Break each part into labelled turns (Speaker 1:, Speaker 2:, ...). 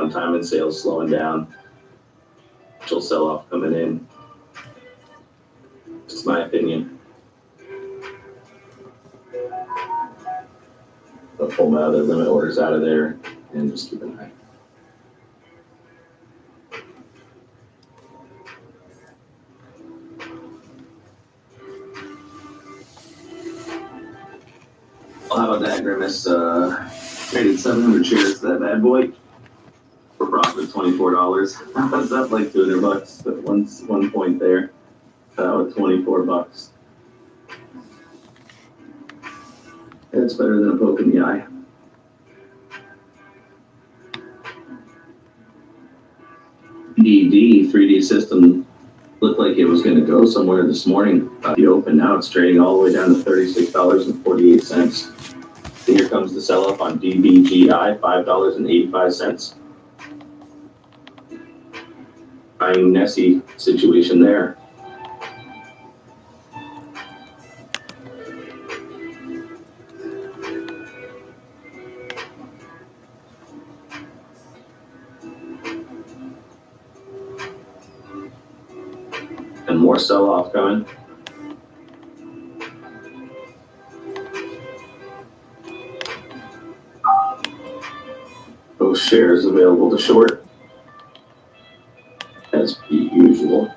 Speaker 1: downtime and sales slowing down. She'll sell off coming in. Just my opinion. I'll pull my other limit orders out of there and just keep an eye. Well, how about that, Grimace? Traded 700 shares to that bad boy for profit of $24. That's up like $200 at one point there. With $24. It's better than a poke in the eye. DD 3D system looked like it was going to go somewhere this morning. The open now it's trading all the way down to $36.48. Here comes the sell-off on DBGI, $5.85. Buying Nessie situation there. And more sell-off coming. Those shares available to short, as per usual.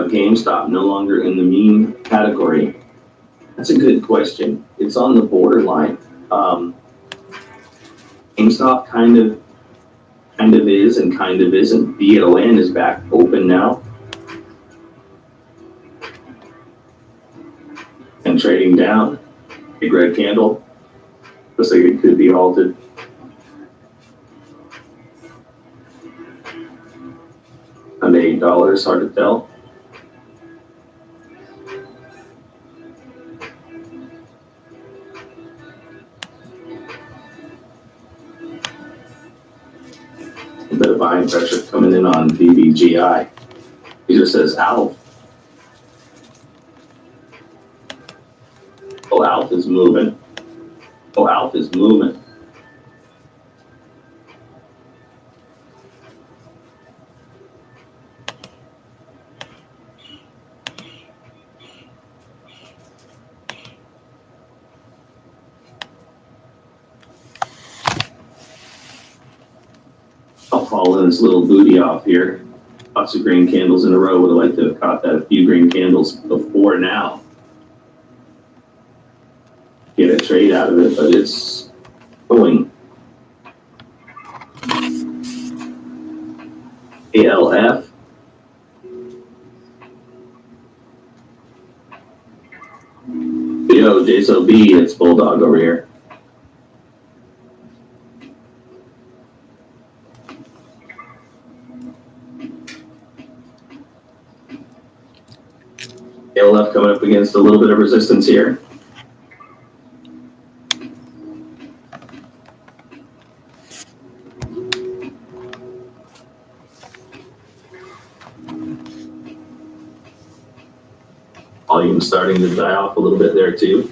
Speaker 1: GameStop no longer in the meme category. That's a good question. It's on the borderline. GameStop kind of is and kind of isn't. BON is back open now and trading down. Big red candle. Looks like it could be halted. Under $8, hard to tell. A bit of buying pressure coming in on BBGI. He just says ALF. Oh, ALF is moving. Oh, ALF is moving. I'll follow this little booty off here. Lots of green candles in a row. Would have liked to have caught that a few green candles before now. Get a trade out of it, but it's going. ALF. Yo, JSOB, it's Bulldog over here. ALF coming up against a little bit of resistance here. Volume starting to die off a little bit there too.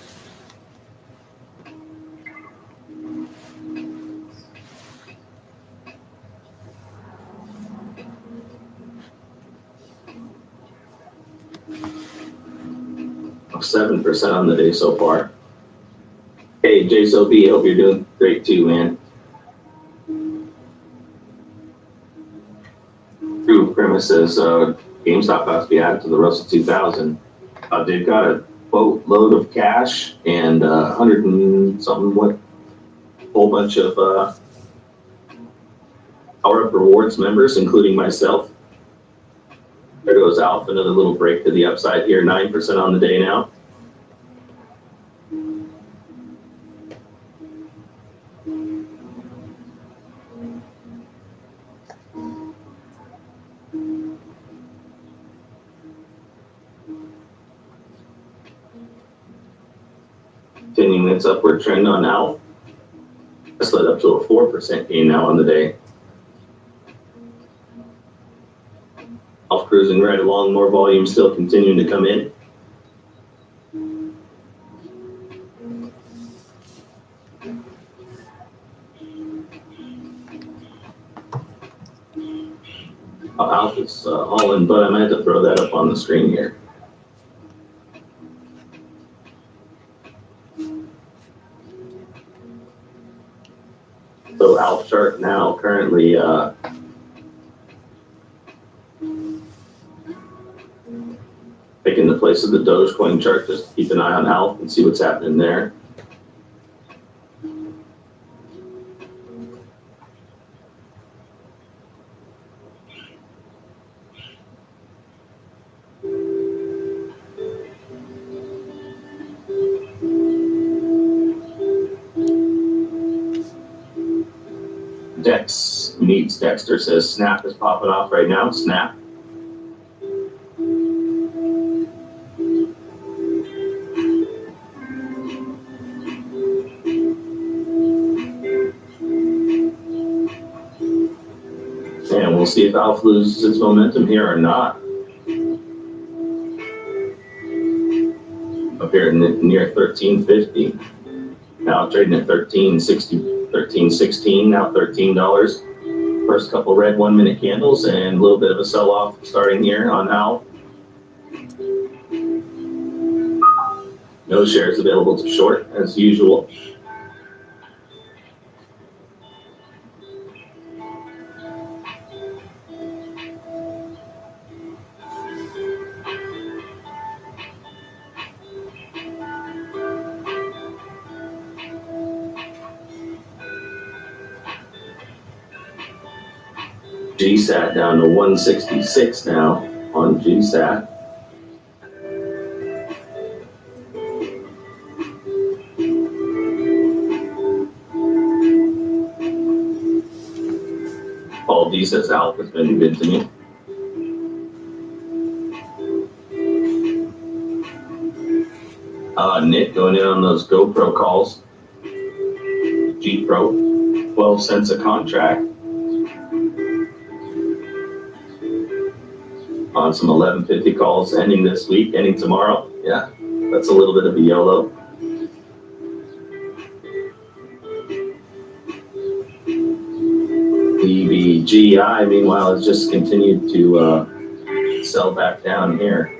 Speaker 1: Up 7% on the day so far. Hey, JSOB, hope you're doing great too, man. True premises, GameStop has to be added to the Russell 2000. They've got a boatload of cash and 100 and something, whole bunch of Power Up Rewards members, including myself. There goes Alpha, another little break to the upside here, 9% on the day now. Continuing its upward trend on ALF. That's led up to a 4% gain now on the day. ALF cruising right along, more volume still continuing to come in. Alpha's all in, but I might have to throw that up on the screen here. So Alpha chart now currently taking the place of the Dogecoin chart. Just keep an eye on Alpha and see what's happening there. Dex needs Dexter says Snap is popping off right now. Snap. And we'll see if Alpha loses its momentum here or not. Up here near 13.50. Now trading at 13.60, 13.16, now $13. First couple red 1 minute candles and a little bit of a sell-off starting here on Alpha. No shares available to short as usual. GSAT down to 166 now on GSAT. Paul D says Alpha's been good to me. Nick going in on those GoPro calls. G Pro, 12 cents a contract. On some 1150 calls ending this week, ending tomorrow. Yeah, that's a little bit of a YOLO. EVGI, meanwhile, has just continued to sell back down here.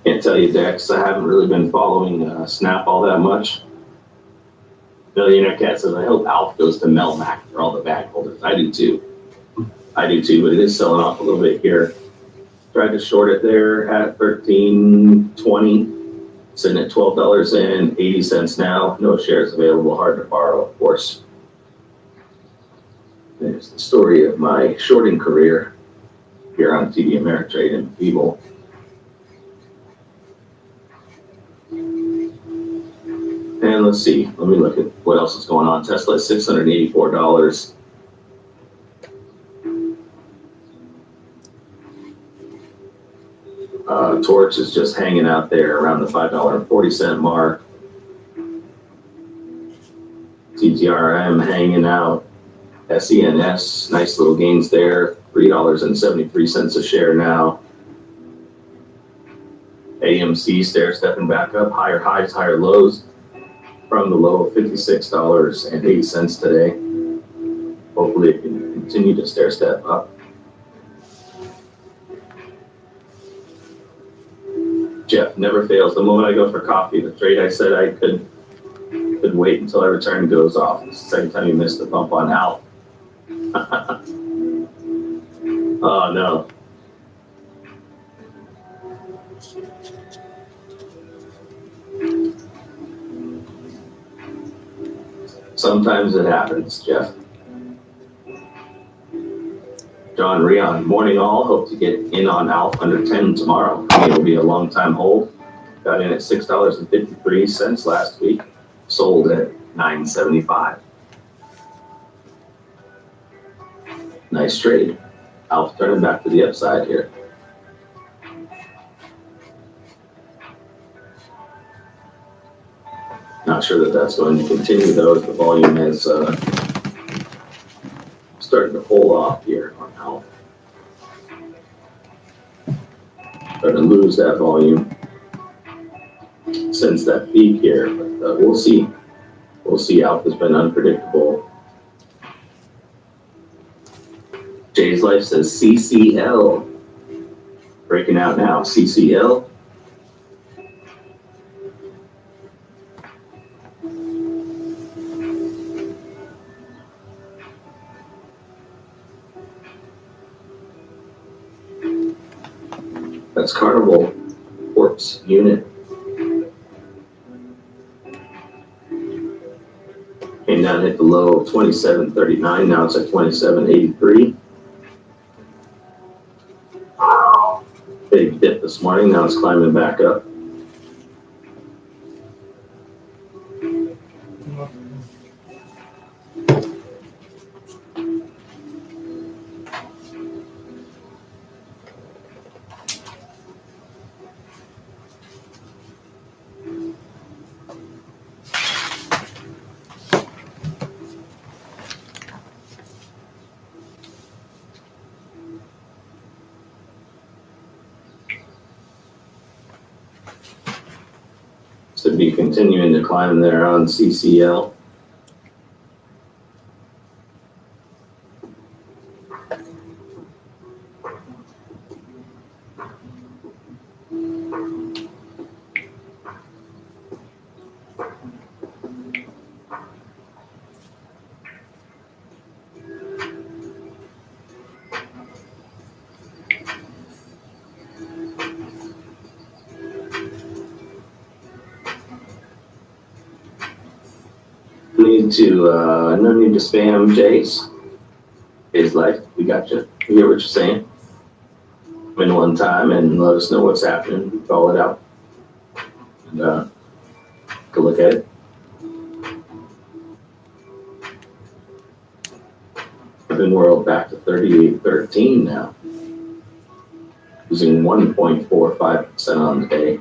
Speaker 1: Can't tell you, Dex, I haven't really been following Snap all that much. Millionaire Cat says, I hope Alpha goes to Melmac for all the bag holders. I do too, but it is selling off a little bit here. Tried to short it there at $13.20, sitting at $12.80 now. No shares available, hard to borrow, of course. There's the story of my shorting career here on TD Ameritrade and Feeble. And let's see, let me look at what else is going on. Tesla is $684. Torch is just hanging out there around the $5.40 mark. TTRM hanging out. SENS, nice little gains there. $3.73 a share now. AMC stair-stepping back up. Higher highs, higher lows. From the low of $56.08 today. Hopefully it can continue to stair-step up. Jeff never fails. The moment I go for coffee, the trade I said I could wait until I return goes off. It's the second time you missed the bump on Alpha. Oh, no. Sometimes it happens, Jeff. John Rion, morning all. Hope to get in on ALF under 10 tomorrow. It will be a long time hold. Got in at $6.53 last week. Sold at $9.75. Nice trade. ALF turning back to the upside here. Not sure that that's going to continue though, as the volume is starting to pull off here on ALF. Starting to lose that volume since that peak here, but we'll see. We'll see. ALF has been unpredictable. Jay's Life says CCL. Breaking out now. CCL. That's Carnival Corpse unit. Came down, hit the low of 27.39. Now it's at 27.83. Big dip this morning. Now it's climbing back up. To be continuing to climb there on CCL. No need to spam Jay's Life. We got you. We hear what you're saying. Come in one time and let us know what's happening. We call it out. And take a look at it. Urban World back to 38.13 now. Losing 1.45% on the day.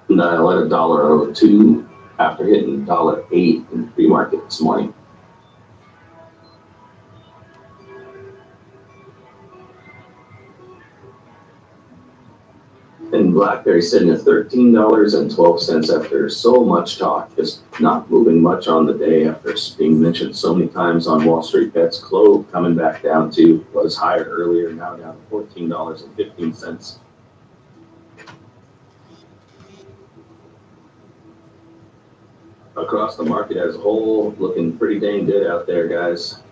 Speaker 1: Nile at $1.02 after hitting $1.08 in the pre-market this morning. And BlackBerry sitting at $13.12 after so much talk, just not moving much on the day after being mentioned so many times on Wall Street Bets. Clove coming back down to was higher earlier, now down to $14.15. Across the market as a whole, looking pretty dang good out there, guys.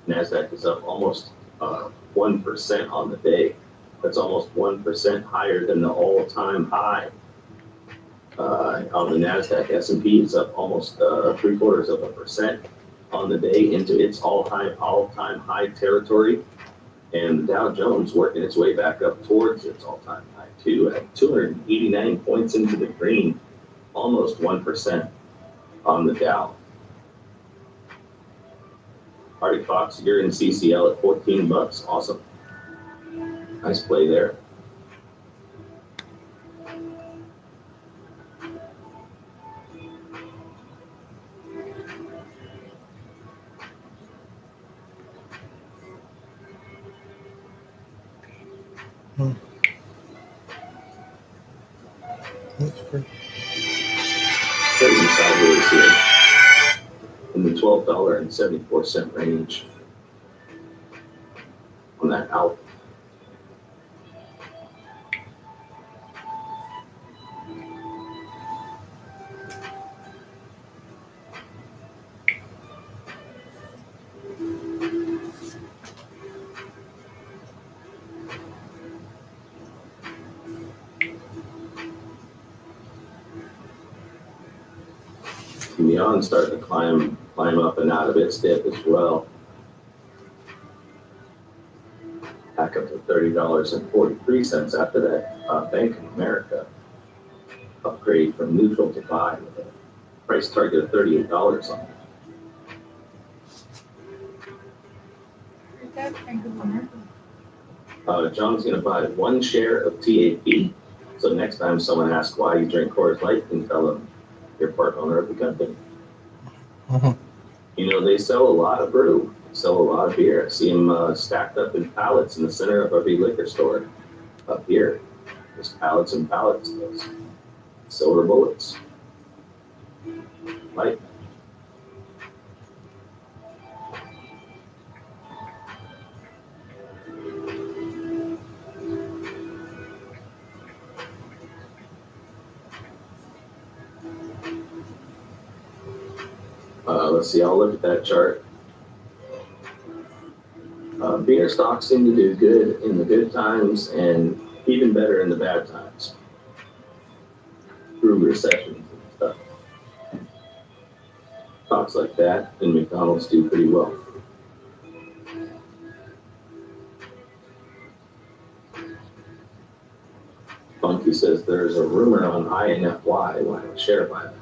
Speaker 1: NASDAQ is up almost 1% on the day. That's almost 1% higher than the all-time high. On the NASDAQ, S&P is up almost 0.75% on the day into its all-time high territory. And the Dow Jones working its way back up towards its all-time high, too, at 289 points into the green. Almost 1% on the Dow. Artie Fox, you're in CCL at $14. Awesome. Nice play there.
Speaker 2: That's great.
Speaker 1: Trading sideways here in the $12.74 range on that ALF. Neon starting to climb up and out of its dip as well. Back up to $30.43 after that Bank of America upgrade from neutral to buy with a price target of $38 on it.
Speaker 2: Is that Bank of America?
Speaker 1: John's going to buy 1 share of TAP. So next time someone asks why you drink Coors Light, you can tell them you're part owner of the company. You know, they sell a lot of brew, sell a lot of beer. I see them stacked up in pallets in the center of every liquor store up here. There's pallets and pallets of those silver bullets. Light. Let's see, I'll look at that chart. Beer stocks seem to do good in the good times and even better in the bad times through recessions and stuff. Stocks like that and McDonald's do pretty well. Funky says there's a rumor on INFY why a share buyback.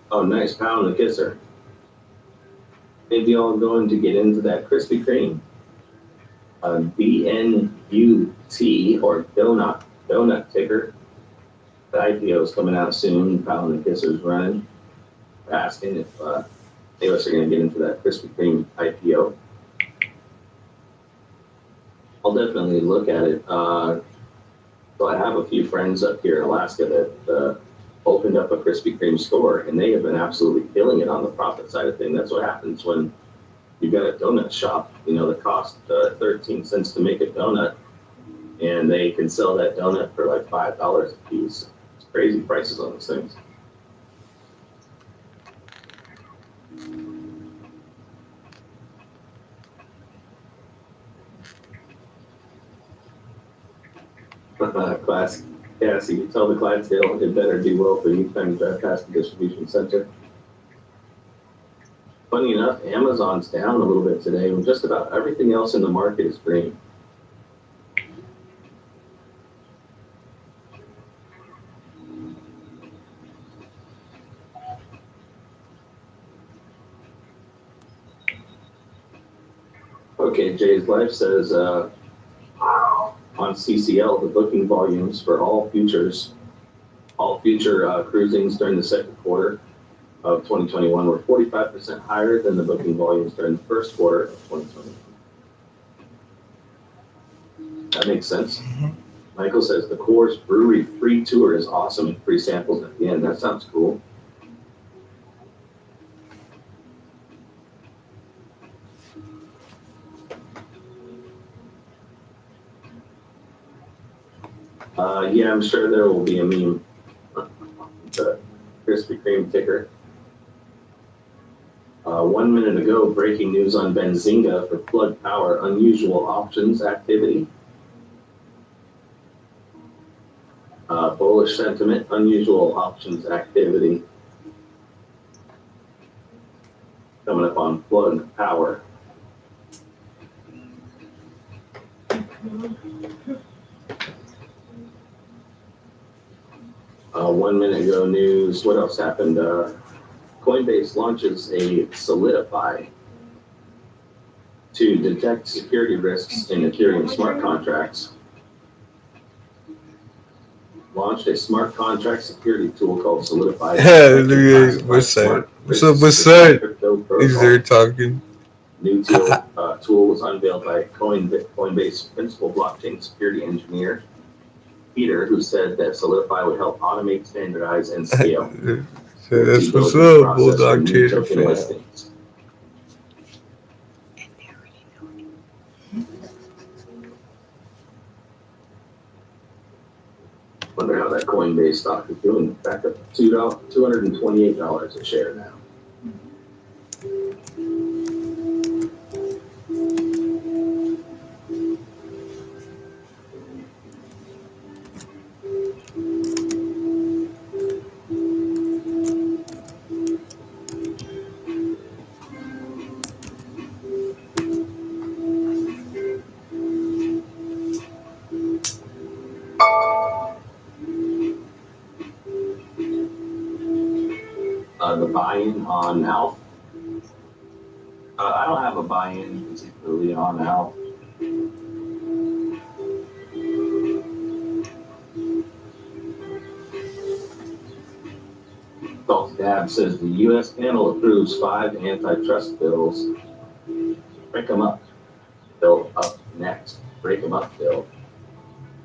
Speaker 1: Oh, nice pound of kisser. Maybe y'all going to get into that Krispy Kreme. BNUT or donut ticker. The IPO is coming out soon. Pound and kisser's running. We're asking if they are going to get into that Krispy Kreme IPO. I'll definitely look at it. So I have a few friends up here in Alaska that opened up a Krispy Kreme store, and they have been absolutely killing it on the profit side of things. That's what happens when you've got a donut shop, you know, that cost 13 cents to make a donut, and they can sell that donut for like $5 a piece. It's crazy prices on those things. Class, yeah, so you tell the Clydesdale it better do well for you time to drive past the distribution center. Funny enough, Amazon's down a little bit today, and just about everything else in the market is green. Okay, Jay's Life says on CCL, the booking volumes for all future cruisings during the second quarter of 2021 were 45% higher than the booking volumes during the first quarter of 2021. That makes sense. Michael says the Coors Brewery free tour is awesome and free samples at the end. That sounds cool. Yeah, I'm sure there will be a meme. The Krispy Kreme ticker. 1 minute ago, breaking news on Benzinga for Plug Power, unusual options activity. Bullish sentiment, unusual options activity. Coming up on Plug Power. One minute ago news, what else happened? Coinbase launches a Solidify to detect security risks in Ethereum smart contracts. launched a smart contract security tool called Solidify.
Speaker 3: What's up? What's up? Is there talking?
Speaker 1: New tool was unveiled by Coinbase principal blockchain security engineer Peter, who said that Solidify would help automate, standardize, and scale.
Speaker 3: So that's what's up, Bulldog Fam.
Speaker 1: Listings. Wonder how that Coinbase stock is doing. Back up to $228 a share now. The buy-in on ALF. I don't have a buy-in particularly on ALF. Stonks Dab says the U.S. panel approves 5 antitrust bills. Break them up. Bill up next. Break them up, Bill.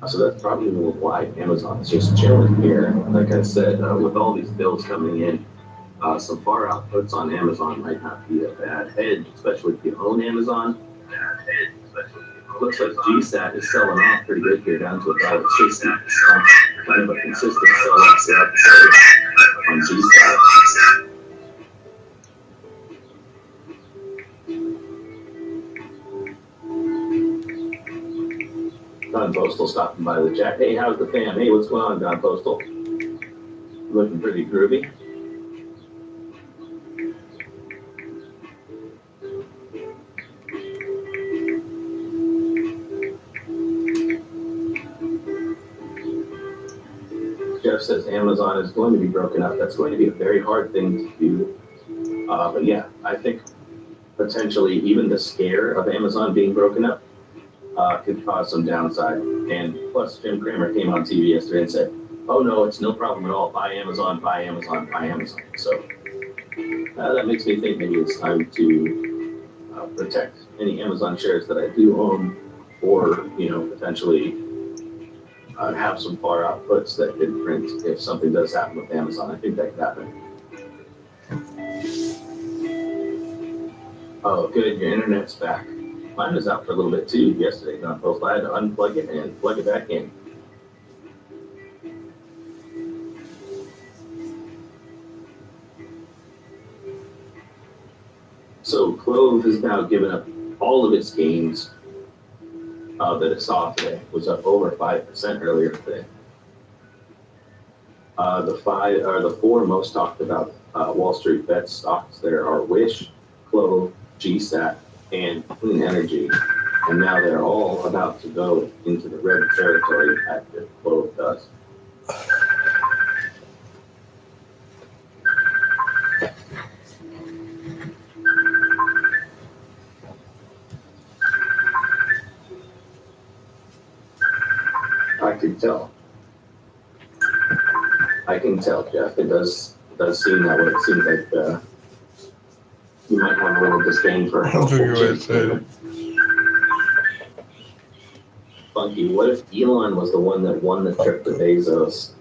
Speaker 1: So that's probably why Amazon's just chilling here. Like I said, with all these bills coming in, some far outputs on Amazon might not be a bad head, especially if you own Amazon. Looks like GSAT is selling off pretty good here, down to about 60. Kind of a consistent sell-off throughout the day on GSAT. Don Postal stopping by the chat. Hey, how's the fam? Hey, what's going on, Don Postal? Looking pretty groovy. Jeff says Amazon is going to be broken up. That's going to be a very hard thing to do. But yeah, I think potentially even the scare of Amazon being broken up could cause some downside. And plus, Jim Cramer came on TV yesterday and said, oh no, it's no problem at all. Buy Amazon, buy Amazon, buy Amazon. So that makes me think maybe it's time to protect any Amazon shares that I do own, or, potentially have some far outputs that could print if something does happen with Amazon. I think that could happen. Oh, good, your internet's back. Mine was out for a little bit too yesterday, Don Post. I had to unplug it and plug it back in. So Clove has now given up all of its gains that it saw today. It was up over 5% earlier today. The 4 most talked about Wall Street bets stocks there are Wish, Clove, GSAT, and Clean Energy, and now they're all about to go into the red territory after Clove does. I can tell, Jeff. It does seem that way. It seems like you might have a little disdain for helpful. Funky, what if Elon was the one that won the trip to Bezos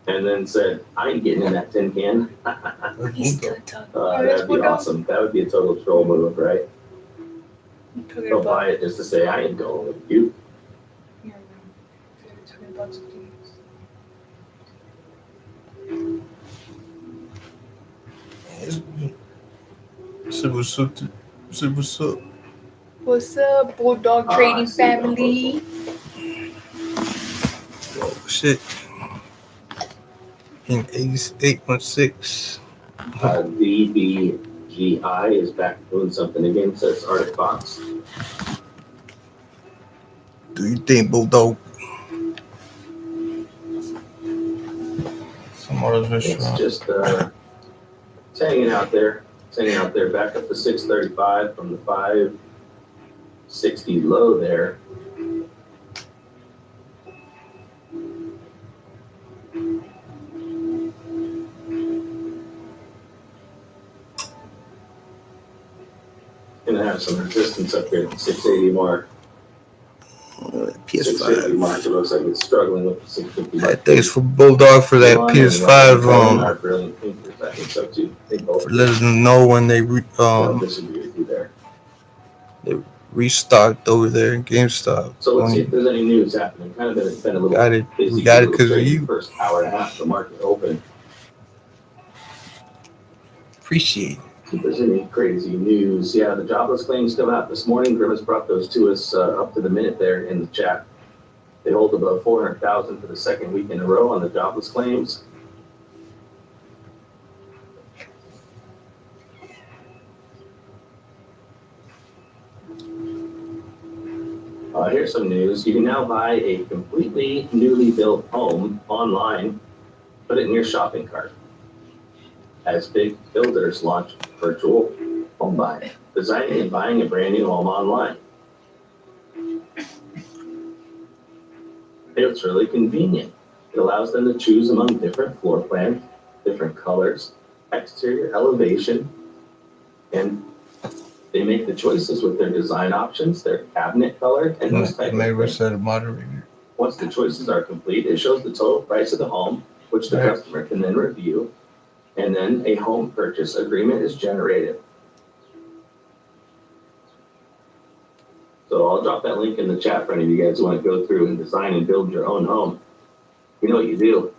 Speaker 1: and then said, I ain't getting in that tin can? That'd be awesome. That would be a total troll move, right? They'll buy it just to say, I ain't going with you.
Speaker 3: What's up?
Speaker 2: What's up, Bulldog Trading family?
Speaker 3: Oh, shit. In 816.
Speaker 1: DBGI is back doing something again, says Arctic Fox.
Speaker 3: Do you think, Bulldog?
Speaker 1: It's just it's hanging out there. It's hanging out there, back up to 635 from the 560 low there. Gonna have some resistance up here at the 680 mark. 650 mark. It
Speaker 3: PS5.
Speaker 1: looks like it's struggling with the 650 mark.
Speaker 3: Thanks for Bulldog for that PS5.
Speaker 1: Are brilliant thinkers. I think so too. They both
Speaker 3: For letting them know when they
Speaker 1: don't disagree with you there.
Speaker 3: restocked over there in GameStop.
Speaker 1: So let's see if there's any news happening. Kind of been a little
Speaker 3: Got it.
Speaker 1: busy.
Speaker 3: We got it because of you.
Speaker 1: First hour and a half, the market open.
Speaker 3: Appreciate it.
Speaker 1: See if there's any crazy news. Yeah, the jobless claims come out this morning. Grimace brought those to us up to the minute there in the chat. They hold above 400,000 for the second week in a row on the jobless claims. Here's some news. You can now buy a completely newly built home online, put it in your shopping cart. As big builders launch virtual home buying, designing and buying a brand new home online. It's really convenient. It allows them to choose among different floor plans, different colors, exterior elevation, and they make the choices with their design options, their cabinet color, and those types of things.
Speaker 3: Set a moderator.
Speaker 1: Once the choices are complete, it shows the total price of the home, which the customer can then review, and then a home purchase agreement is generated. So I'll drop that link in the chat for any of you guys who want to go through and design and build your own home. You know what you do?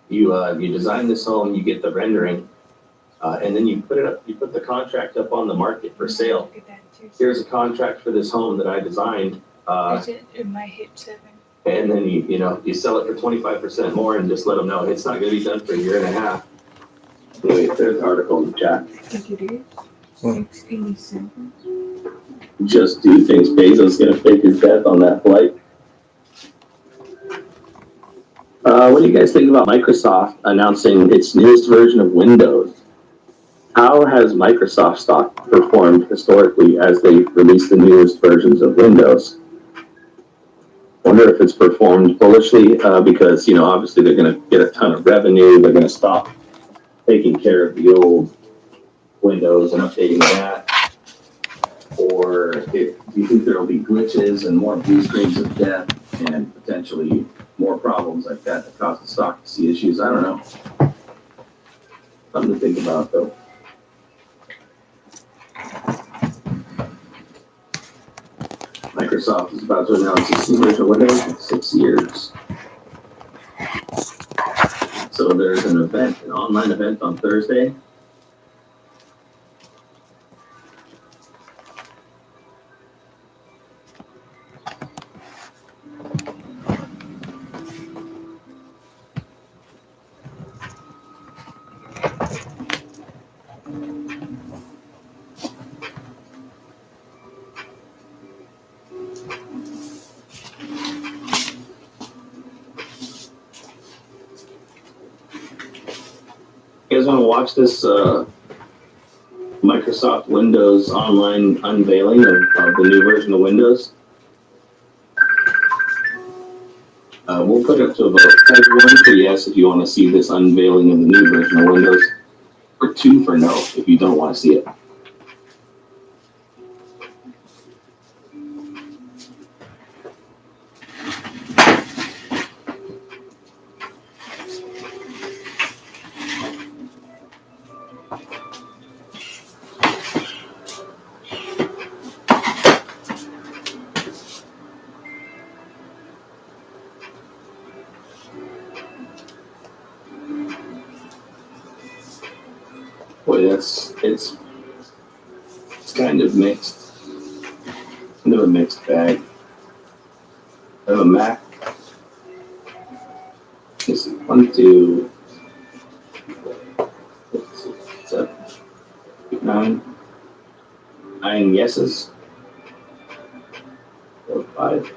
Speaker 1: You design this home, you get the rendering, and then you put it up. You put the contract up on the market for sale. Here's a contract for this home that I designed.
Speaker 2: It might hit 7.
Speaker 1: And then you sell it for 25% more and just let them know it's not going to be done for a year and a half. Anyway, there's the article in the chat.
Speaker 2: Think it is 687.
Speaker 1: Just do you think Bezos gonna fake his death on that flight? What do you guys think about Microsoft announcing its newest version of Windows? How has Microsoft stock performed historically as they release the newest versions of Windows? Wonder if it's performed bullishly because obviously they're gonna get a ton of revenue. They're gonna stop taking care of the old Windows and updating that. Or do you think there will be glitches and more blue screens of death and potentially more problems like that cause the stock to see issues? I don't know. Something to think about, though. Microsoft is about to announce its new version of Windows in 6 years. So there's an online event on Thursday. You guys want to watch this Microsoft Windows online unveiling of the new version of Windows? We'll put it up to a vote. Type 1 for yes if you want to see this unveiling of the new version of Windows, or 2 for no if you don't want to see it. Boy, it's kind of mixed. Kind of a mixed bag. I have a Mac. Let's see, 1, 2, 6, 7, 8, 9. 9 yeses. 4, 5,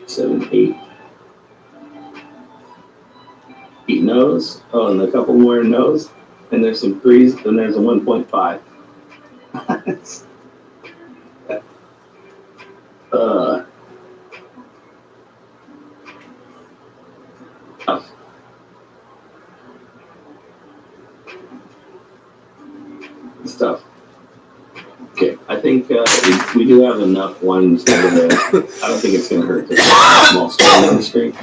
Speaker 1: 7, 8. 8 no's. Oh, and a couple more no's. And there's some 3s, and there's a 1.5. Tough. It's tough. Okay, I think we do have enough ones that I don't think it's going to hurt to have a small screen on the street.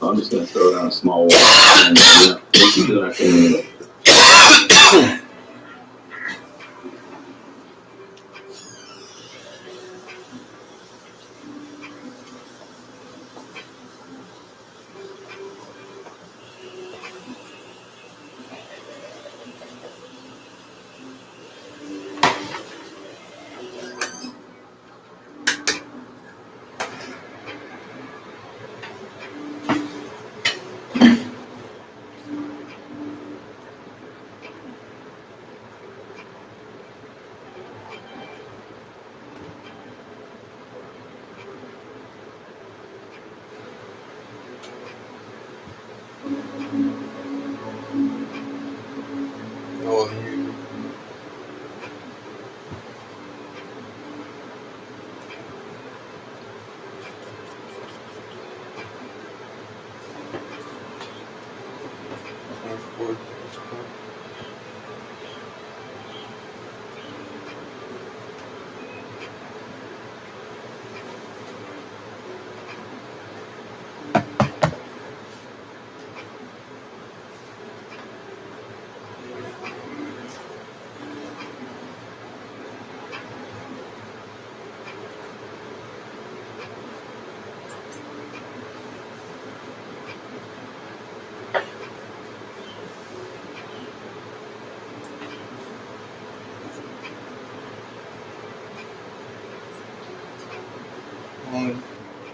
Speaker 1: I'm just going to throw it on a small wall and we'll keep doing our thing anyway.
Speaker 3: Oh, you.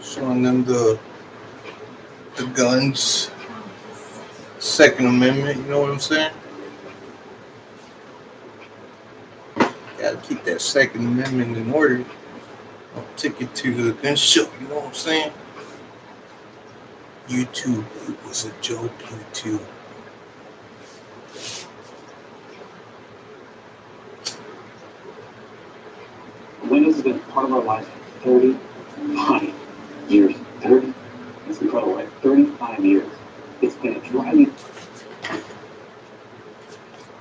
Speaker 3: Showing them the guns, Second Amendment. You know what I'm saying? Gotta keep that Second Amendment in order. I'll take it to the gun show. You know what I'm saying? YouTube, it was a joke. YouTube.
Speaker 4: Windows has been part of our lives for 35 years. 30. It's been part of our life 35 years. It's been a driving.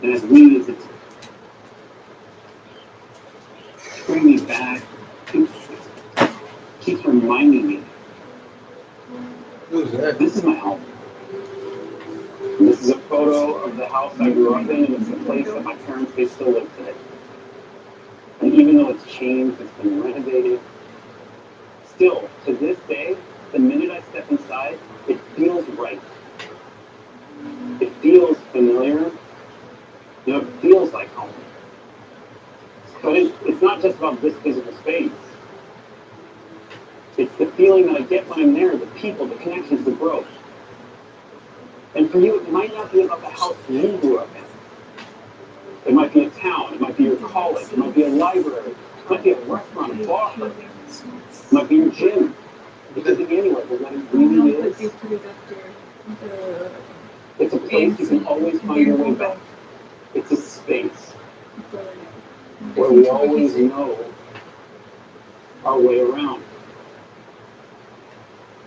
Speaker 4: And as we, as it's bringing me back, it keeps reminding me.
Speaker 3: Who's that?
Speaker 4: This is my home. And this is a photo of the house I grew up in, and it's the place that my parents, they still live today. And even though it's changed, it's been renovated, still, to this day, the minute I step inside, it feels right. It feels familiar. You know, it feels like home. But it's not just about this physical space. It's the feeling that I get when I'm there, the people, the connections, the growth. And for you, it might not be about the house you grew up in. It might be a town, it might be your college, it might be a library, it might be a restaurant, a bar, it might be your gym. It could be anywhere, but what it really is, it's a place you can always find your way back. It's a space where we always know our way around.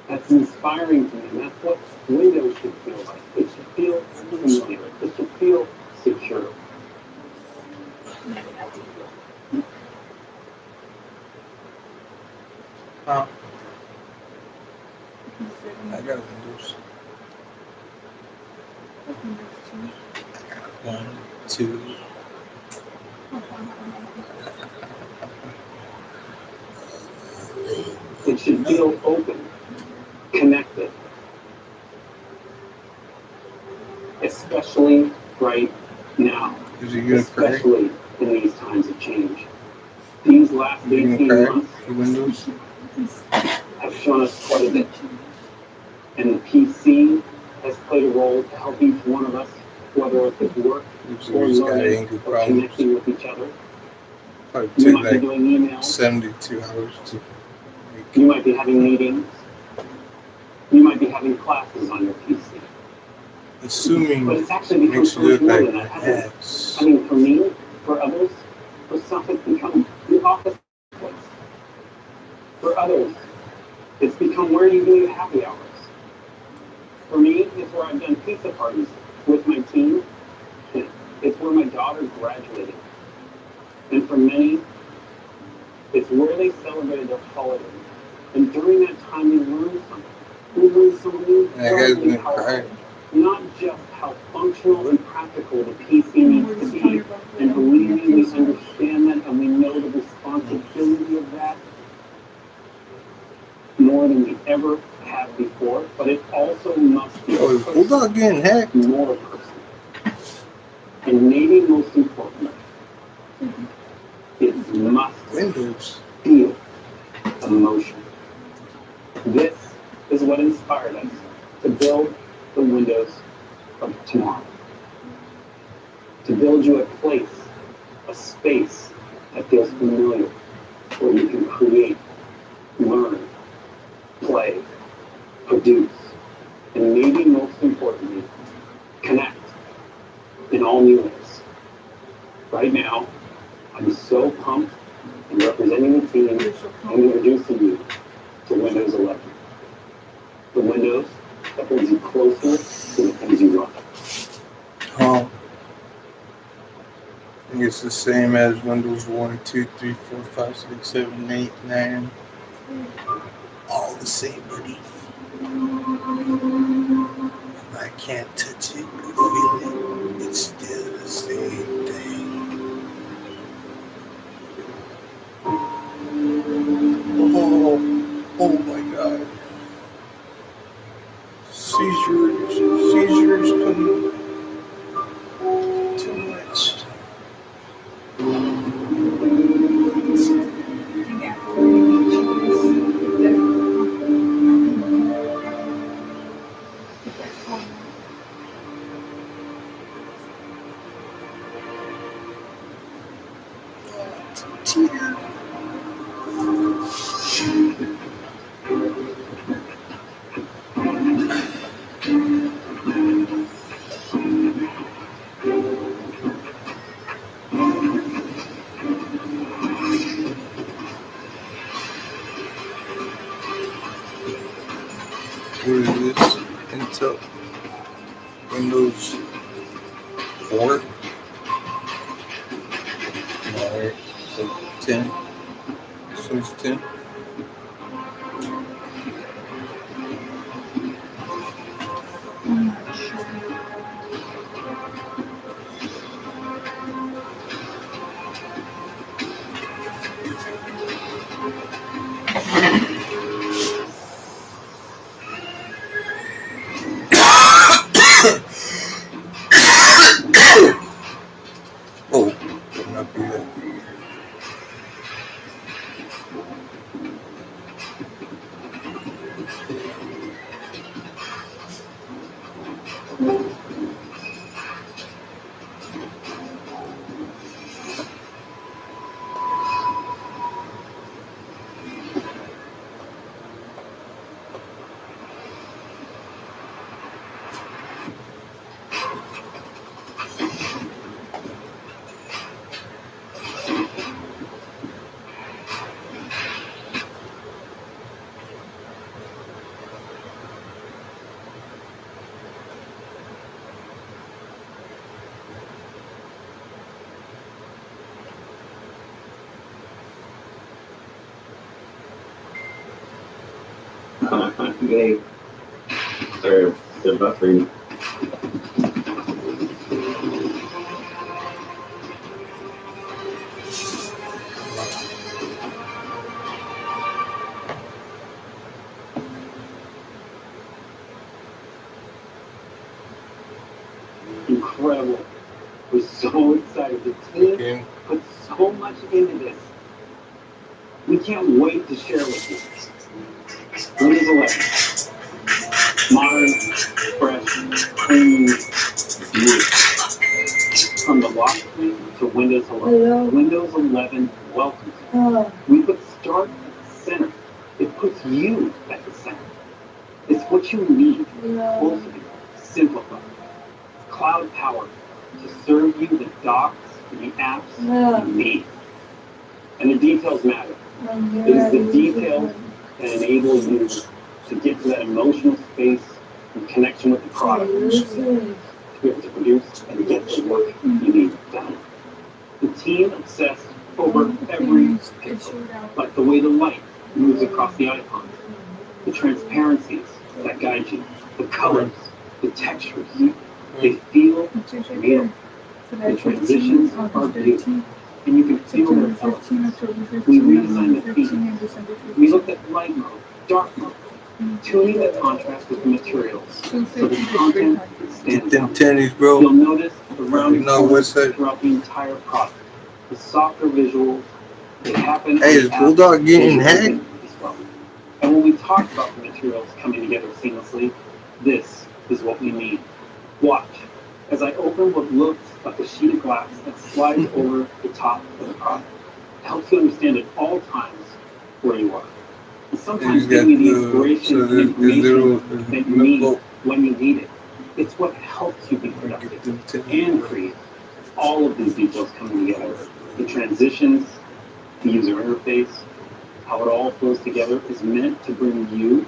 Speaker 4: That's inspiring to me, and that's what Windows should feel like. It should feel familiar, it should feel secure.
Speaker 3: Huh? I got Windows. 1, 2.
Speaker 4: It should feel open, connected. Especially right now.
Speaker 3: Is he gonna cry?
Speaker 4: Especially in these times of change. These last 18 months
Speaker 3: for Windows?
Speaker 4: have shown us quite a bit. And the PC has played a role to help each one of us, whether it's at work or learning or connecting with each other.
Speaker 3: Probably
Speaker 4: You
Speaker 3: take
Speaker 4: might be
Speaker 3: like
Speaker 4: doing emails.
Speaker 3: 72 hours to
Speaker 4: You might be having meetings. You might be having classes on your PC.
Speaker 3: assuming
Speaker 4: But it's actually become
Speaker 3: makes
Speaker 4: so
Speaker 3: you
Speaker 4: much
Speaker 3: look
Speaker 4: more
Speaker 3: like
Speaker 4: than that, hasn't it?
Speaker 3: ass.
Speaker 4: I mean, for me, for others, for some it's become the office place. For others, it's become where you do your happy hours. For me, it's where I've done pizza parties with my team. It's where my daughter graduated. And for many, It's where they celebrated their holidays. And during that time, they learned something. We learned some new incredibly powerful, not just how functional and practical the PC needs to be. And believe me, we understand that, and we know the responsibility of that more than we ever have before. But it also must be
Speaker 3: Oh, is Bulldog getting hacked?
Speaker 4: more personal. And maybe most importantly, it must
Speaker 3: Windows.
Speaker 4: feel emotion. This is what inspired us to build the Windows of tomorrow. To build you a place, a space that feels familiar, where you can create, learn, play, produce, and maybe most importantly, connect in all new ways. Right now, I'm so pumped in representing the team and introducing you to Windows 11. The Windows that brings you closer to the things you love.
Speaker 3: I think it's the same as Windows 1, 2, 3, 4, 5, 6, 7, 8, 9. All the same, buddy. I can't touch it or feel it. It's still the same thing. Oh my God. Seizures coming. Too much. What is this? Intel Windows 4? Alright, so 10. So it's 10.
Speaker 2: I'm not sure.
Speaker 3: Oh, better not do that.
Speaker 1: They, they're buffering.
Speaker 4: Incredible. We're so excited. The team
Speaker 3: Again.
Speaker 4: put so much into this. We can't wait to share with you. Windows 11. Modern, fresh, clean, new. From the lock screen to Windows 11.
Speaker 2: Hello.
Speaker 4: Windows 11 welcomes you. We put start at the center. It puts you at the center. It's what you need. Close to you. Simplified. Cloud powered to serve you the docs and the apps you need. And the details matter. It is the details that enable you to get to that emotional space and connection with the product, to be able to produce and get the work you need done. The team obsessed over every pixel, like the way the light moves across the icons, the transparencies that guide you, the colors, the textures. They feel real. The transitions are beautiful, and you can feel their elegance. We redesigned the theme. We looked at light mode, dark mode, tuning the contrast with the materials so the content
Speaker 3: Get
Speaker 4: stands
Speaker 3: them
Speaker 4: out.
Speaker 3: tennies, bro.
Speaker 4: You'll notice the rounded
Speaker 3: know what's
Speaker 4: corners
Speaker 3: that?
Speaker 4: throughout the entire product. The softer visuals, they happen.
Speaker 3: Hey, is Bulldog getting hacked?
Speaker 4: As well. And when we talk about the materials coming together seamlessly, this is what we mean. Watch as I open what looks like a sheet of glass that slides over the top of the product. It helps you understand at all times where you are. And sometimes giving you the inspiration and information that you need when you need it. It's what helps you be productive and create. All of these details coming together. The transitions, the user interface, how it all flows together is meant to bring you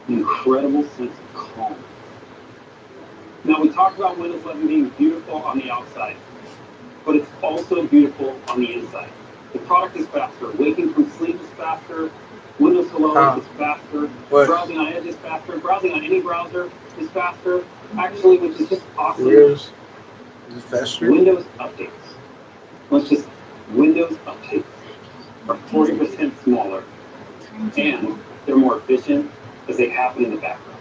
Speaker 4: an incredible sense of calm. Now, we talked about Windows 11 being beautiful on the outside, but it's also beautiful on the inside. The product is faster. Waking from sleep is faster. Windows Hello is faster. Browsing on Edge is faster. Browsing on any browser is faster. Actually, which is just awesome.
Speaker 3: Is it faster?
Speaker 4: Windows updates. Windows updates are 40% smaller, and they're more efficient as they happen in the background.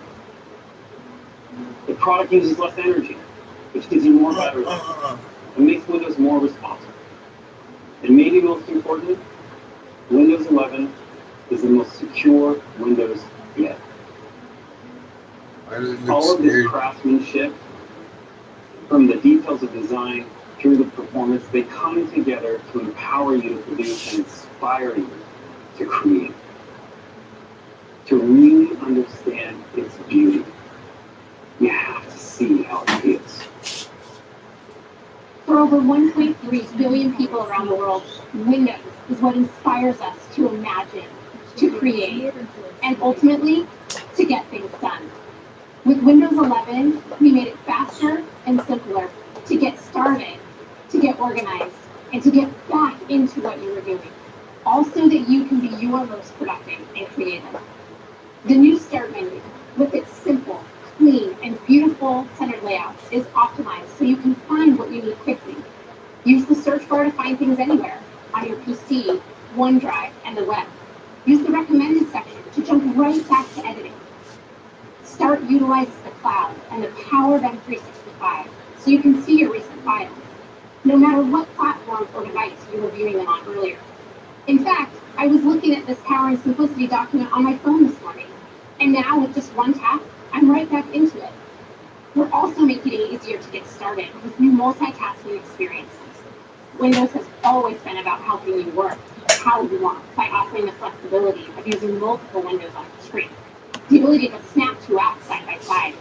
Speaker 4: The product uses less energy, which gives you more battery life and makes Windows more responsive. And maybe most important, Windows 11 is the most secure Windows yet.
Speaker 3: Why does it look
Speaker 4: All of this
Speaker 3: scary?
Speaker 4: craftsmanship, from the details of design through the performance, they come together to empower you to produce and inspire you to create, to really understand its beauty. You have to see how it feels.
Speaker 5: For over 1.3 billion people around the world, Windows is what inspires us to imagine, to create, and ultimately, to get things done. With Windows 11, we made it faster and simpler to get started, to get organized, and to get back into what you were doing. All so that you can be your most productive and creative. The new Start menu, with its simple, clean, and beautiful centered layout, is optimized so you can find what you need quickly. Use the search bar to find things anywhere, on your PC, OneDrive, and the web. Use the recommended section to jump right back to editing. Start utilizes the cloud and the power of M365 so you can see your recent files, no matter what platform or device you were viewing them on earlier. In fact, I was looking at this Power and Simplicity document on my phone this morning, and now with just one tap, I'm right back into it. We're also making it easier to get started with new multitasking experiences. Windows has always been about helping you work how you want by offering the flexibility of using multiple windows on the screen. The ability to snap two apps side by side